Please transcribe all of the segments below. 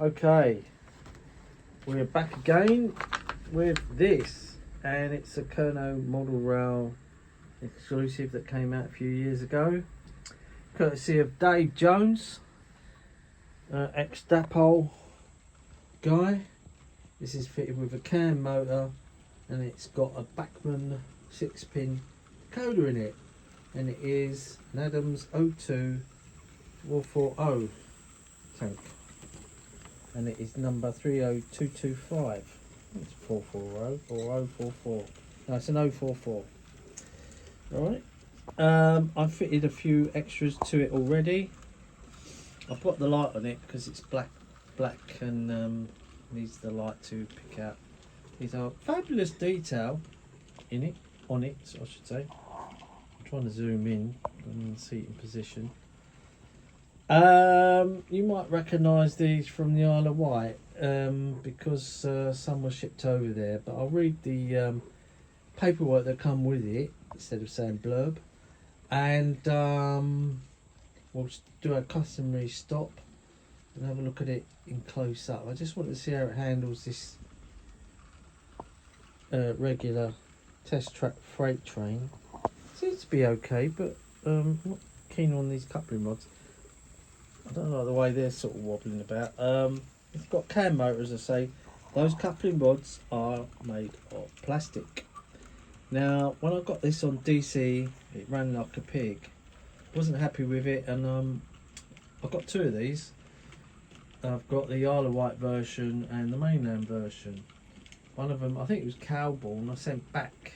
Okay, we're back again with this, and it's a Kernow model rail exclusive that came out a few years ago, courtesy of Dave Jones, ex-Dapol guy. This is fitted with a cam motor, and it's got a Bachmann 6-pin decoder in it, and it is an Adams 02 440 tank, and it is number 30225. It's 440 or 044. No, it's an 044. Alright. I've fitted a few extras to it already. I've got the light on it because it's black and needs the light to pick out. These are fabulous detail in it, on it, I should say. I'm trying to zoom in and see it in position. You might recognise these from the Isle of Wight because some were shipped over there, but I'll read the paperwork that come with it instead of saying blurb, and we'll do a customary stop and have a look at it in close up. I just want to see how it handles this regular test track freight train. Seems to be okay, but I'm not keen on these coupling rods. I don't like the way they're sort of wobbling about. It's got cam motors, as I say. Those coupling rods are made of plastic. Now, when I got this on DC, it ran like a pig. Wasn't happy with it, and I've got two of these. I've got the Isle of Wight version and the mainland version. One of them, I think it was Cowborn, I sent back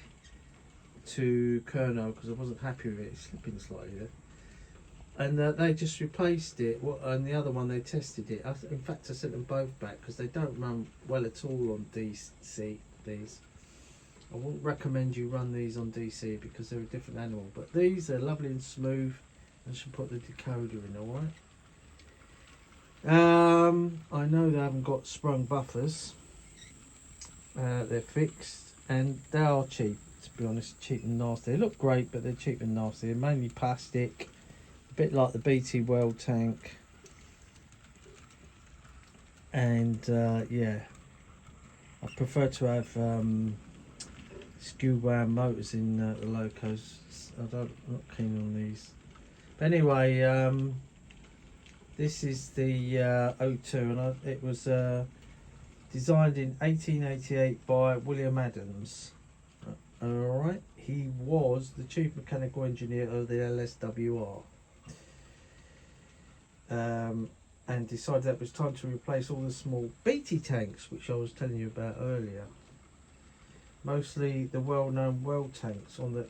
to Kernow because I wasn't happy with it. It's slipping slightly there. And they just replaced it, and the other one they tested it. In fact, I sent them both back because they don't run well at all on DC. These, I wouldn't recommend you run these on DC because they're a different animal. But these are lovely and smooth. I should put the decoder in, all right. I know they haven't got sprung buffers. They're fixed, and they are cheap. To be honest, cheap and nasty. They look great, but they're cheap and nasty. They're mainly plastic. A bit like the BT Well tank, and yeah, I prefer to have skew wound motors in the locos. I'm not keen on these. But anyway, this is the 02, and it was designed in 1888 by William Adams. Alright, he was the chief mechanical engineer of the LSWR. And decided that it was time to replace all the small BT tanks, which I was telling you about earlier. Mostly the well-known well tanks on the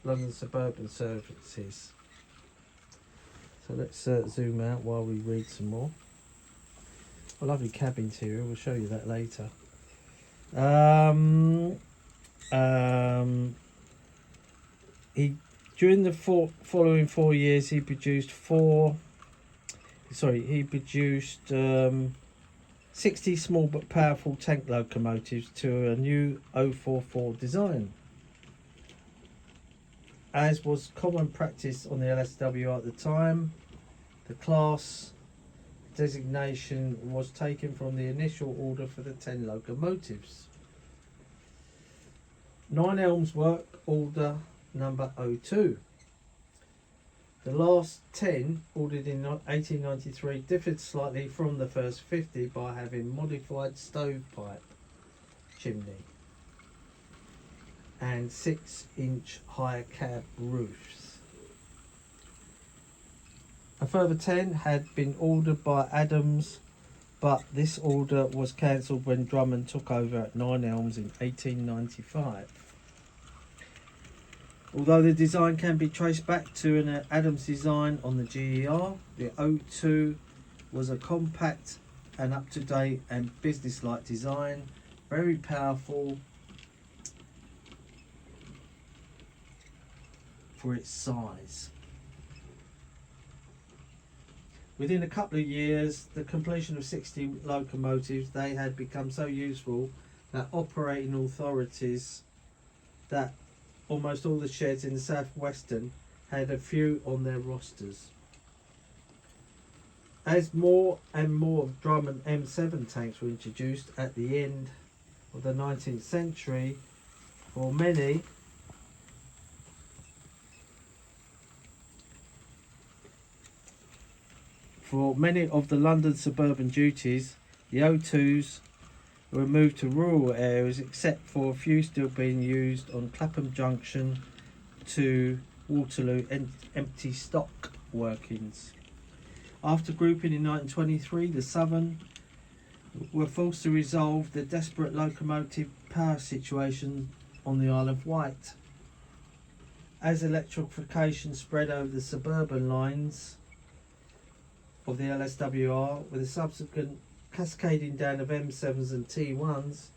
London suburban services. So let's zoom out while we read some more. A lovely cab interior, we'll show you that later. During the following 4 years, he produced 60 small but powerful tank locomotives to a new 044 design. As was common practice on the LSWR at the time, the class designation was taken from the initial order for the 10 locomotives. 9 Elms work order number 02. The last 10, ordered in 1893, differed slightly from the first 50 by having modified stovepipe chimney and 6-inch higher cab roofs. A further 10 had been ordered by Adams, but this order was cancelled when Drummond took over at 9 Elms in 1895. Although the design can be traced back to an Adams design on the GER, the 02 was a compact and up-to-date and business-like design, very powerful for its size. Within a couple of years, the completion of 60 locomotives, they had become so useful that operating authorities that almost all the sheds in the southwestern had a few on their rosters. As more and more drum and M7 tanks were introduced at the end of the 19th century, for many of the London suburban duties, the O2s were moved to rural areas, except for a few still being used on Clapham Junction to Waterloo empty stock workings. After grouping in 1923, the Southern were forced to resolve the desperate locomotive power situation on the Isle of Wight. As electrification spread over the suburban lines of the LSWR, with a subsequent cascading down of M7s and T1s,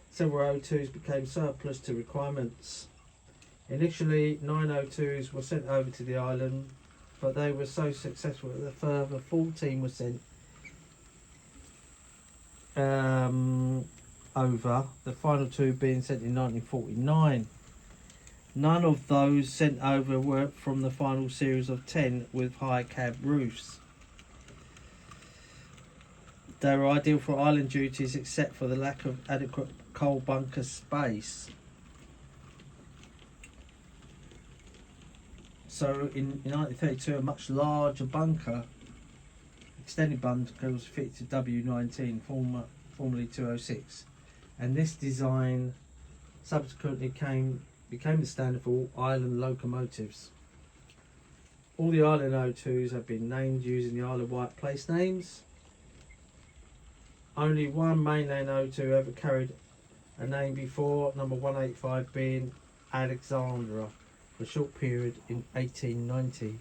several O2s became surplus to requirements. Initially, 9 O2s were sent over to the island, but they were so successful that a further 14 were sent over, the final 2 being sent in 1949. None of those sent over were from the final series of 10 with high cab roofs. They were ideal for island duties except for the lack of adequate coal bunker space. So in 1932, a much larger bunker, extended bunker, was fitted to W19, formerly 206, and this design subsequently became the standard for all island locomotives. All the island O2s have been named using the Isle of Wight place names. Only one mainland O2 ever carried a name before, number 185 being Alexandra, for a short period in 1890.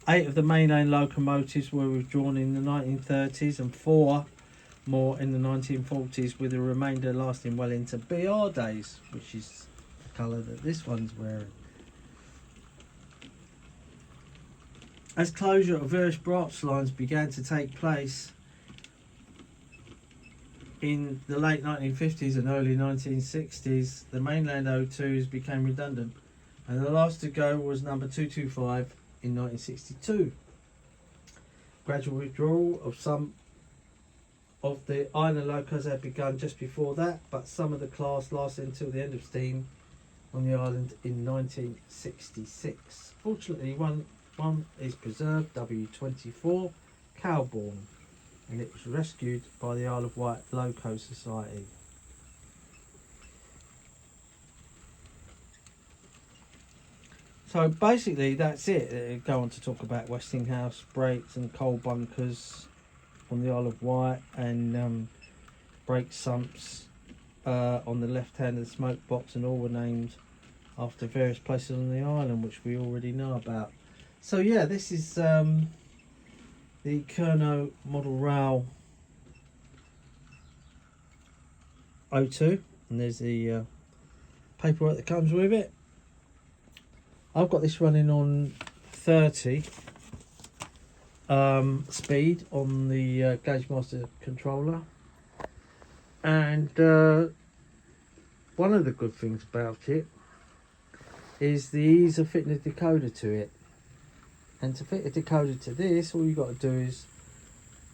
Eight of the mainline locomotives were withdrawn in the 1930s and 4 more in the 1940s, with the remainder lasting well into BR days, which is the colour that this one's wearing. As closure of various branch lines began to take place in the late 1950s and early 1960s, the mainland O2s became redundant, and the last to go was number 225 in 1962. Gradual withdrawal of some of the island locos had begun just before that, but some of the class lasted until the end of steam on the island in 1966. Fortunately, one is preserved, W24 Cowbourne, and it was rescued by the Isle of Wight Loco Society. So basically that's it. Go on to talk about Westinghouse brakes and coal bunkers on the Isle of Wight, and brake sumps on the left hand of the smoke box, and all were named after various places on the island, which we already know about. So yeah, this is the Kernow Model Rail O2, and there's the paperwork that comes with it. I've got this running on 30 speed on the Gauge Master controller, and one of the good things about it is the ease of fitting a decoder to it. And to fit a decoder to this, all you've got to do is,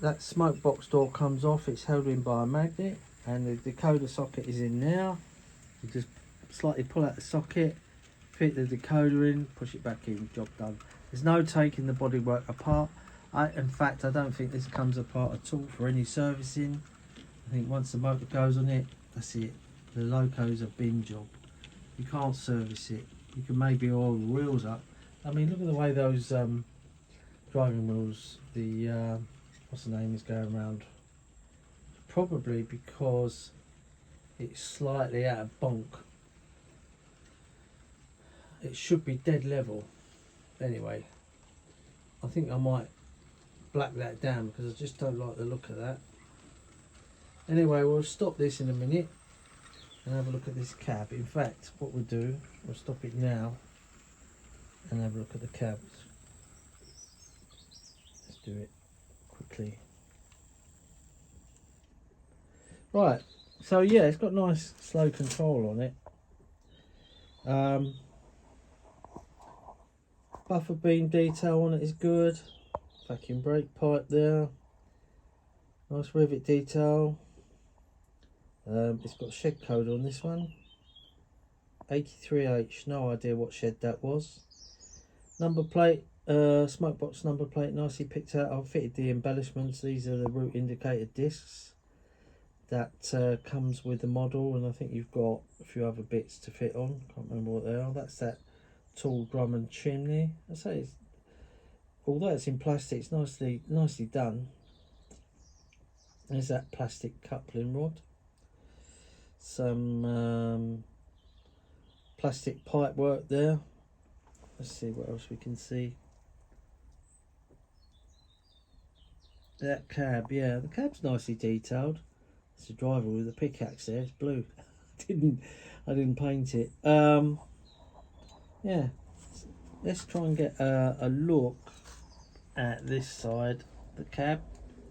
that smoke box door comes off, it's held in by a magnet, and the decoder socket is in now. You just slightly pull out the socket, fit the decoder in, push it back in, job done. There's no taking the bodywork apart. In fact, I don't think this comes apart at all for any servicing. I think once the motor goes on it, that's it. The loco's a bin job. You can't service it. You can maybe oil the wheels up. I mean, look at the way those driving wheels, the what's the name, is going around. Probably because it's slightly out of bonk. It should be dead level. Anyway, I think I might black that down because I just don't like the look of that. Anyway, we'll stop this in a minute and have a look at this cab. In fact, what we'll do, we'll stop it now and have a look at the cabs. Let's do it quickly. Right, so yeah, it's got nice slow control on it. Um, buffer beam detail on it is good. Vacuum brake pipe there. Nice rivet detail. It's got shed code on this one. 83H, no idea what shed that was. Number plate, smoke box number plate, nicely picked out. I've fitted the embellishments. These are the route indicator discs that comes with the model, and I think you've got a few other bits to fit on. Can't remember what they are. That's that tall drum and chimney. I say it's, although it's in plastic, it's nicely done. There's that plastic coupling rod. Some plastic pipe work there. Let's see what else we can see. That cab, yeah, the cab's nicely detailed. It's a driver with a pickaxe there. It's blue. I didn't paint it. Yeah, let's try and get a look at this side, the cab.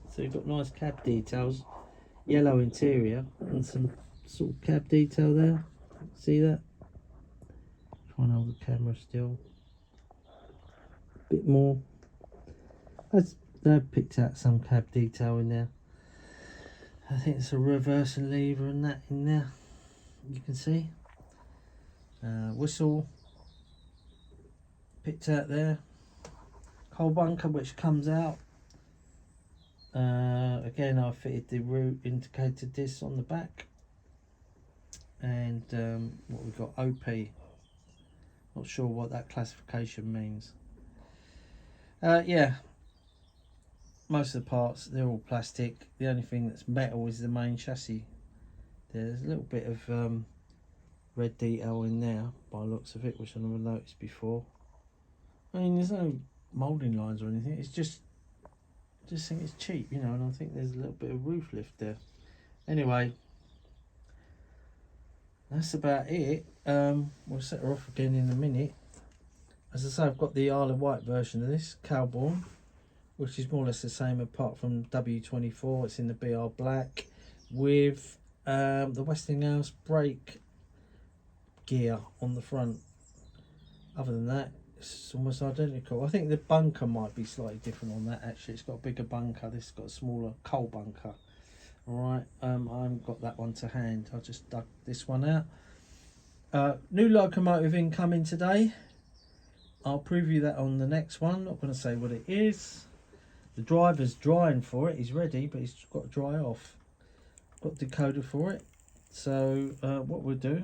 So you've got nice cab details, yellow interior, and some sort of cab detail there. See that? Try and hold the camera still. Bit more. They've picked out some cab detail in there. I think it's a reversing lever and that in there. You can see. Whistle picked out there. Coal bunker which comes out. Again, I fitted the route indicator disc on the back. And what we've got, OP. Not sure what that classification means. Yeah, most of the parts, they're all plastic. The only thing that's metal is the main chassis. There's a little bit of red detail in there by the looks of it, which I never noticed before. I mean, there's no moulding lines or anything. It's just think it's cheap, you know, and I think there's a little bit of roof lift there. Anyway, that's about it. We'll set her off again in a minute. As I say, I've got the Isle of Wight version of this, Cowbourne, which is more or less the same apart from W24. It's in the BR black with the Westinghouse brake gear on the front. Other than that, it's almost identical. I think the bunker might be slightly different on that actually. It's got a bigger bunker, this has got a smaller coal bunker. Alright, I haven't got that one to hand. I just dug this one out. New locomotive incoming today. I'll preview that on the next one. Not going to say what it is. The driver's drying for it. He's ready, but he's got to dry off. Got decoder for it. So what we'll do.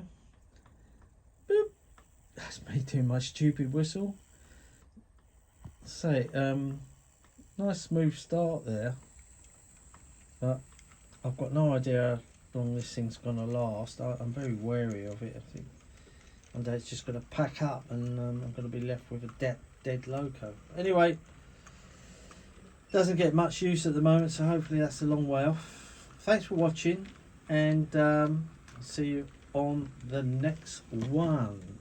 Boop. That's me doing my stupid whistle. Say, nice smooth start there. But I've got no idea how long this thing's going to last. I'm very wary of it. I think one day it's just going to pack up and I'm going to be left with a dead loco. Anyway, doesn't get much use at the moment, so hopefully that's a long way off. Thanks for watching, and see you on the next one.